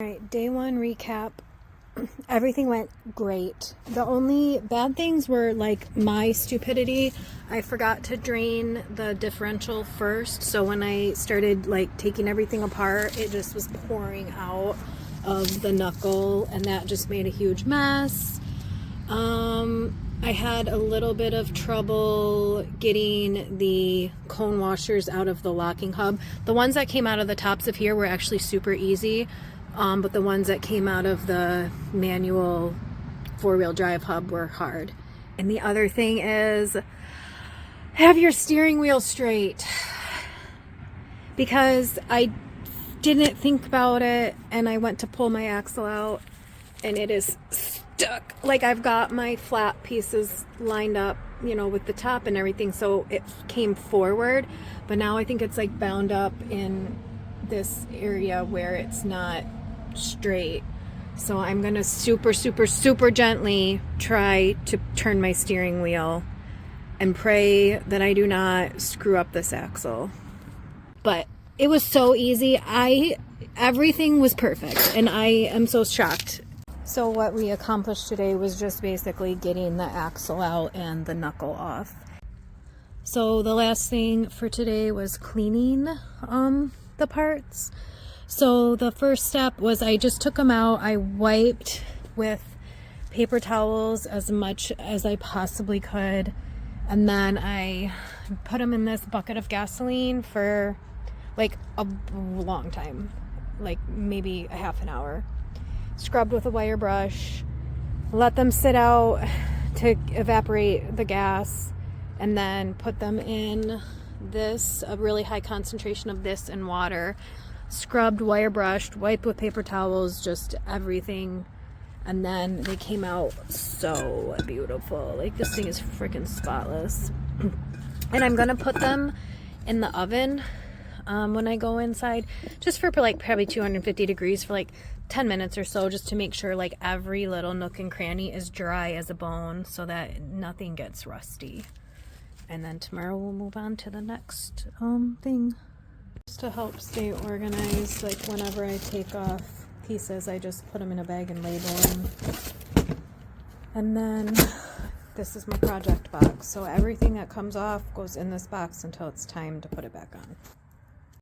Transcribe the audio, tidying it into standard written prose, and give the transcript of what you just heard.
All right, day one recap. Everything went great. The only bad things were like my stupidity. I forgot to drain the differential first, so when I started like taking everything apart, it just was pouring out of the knuckle, and that just made a huge mess. I had a little bit of trouble getting the cone washers out of the locking hub. The ones that came out of the tops of here were actually super easy, but the ones that came out of the manual four-wheel drive hub were hard. And the other thing is, have your steering wheel straight, because I didn't think about it and I went to pull my axle out and it is stuck. Like, I've got my flat pieces lined up, you know, with the top and everything, so it came forward, but now I think it's like bound up in this area where it's not straight. So I'm gonna super gently try to turn my steering wheel and pray that I do not screw up this axle. But it was so easy. Everything was perfect, and I am so shocked. So what we accomplished today was just basically getting the axle out and the knuckle off. So the last thing for today was cleaning the parts. So the first step was I just took them out. I wiped with paper towels as much as I possibly could, and then I put them in this bucket of gasoline for like a long time, like maybe a half an hour. Scrubbed with a wire brush, let them sit out to evaporate the gas, and then put them in this, a really high concentration of this in water. Scrubbed, wire brushed, wiped with paper towels, just everything. And then they came out so beautiful. Like, this thing is freaking spotless. And I'm gonna put them in the oven when I go inside, just for like probably 250 degrees for like 10 minutes or so, just to make sure like every little nook and cranny is dry as a bone so that nothing gets rusty. And then tomorrow we'll move on to the next thing. Just to help stay organized, like whenever I take off pieces, I just put them in a bag and label them. And then this is my project box, so everything that comes off goes in this box until it's time to put it back on.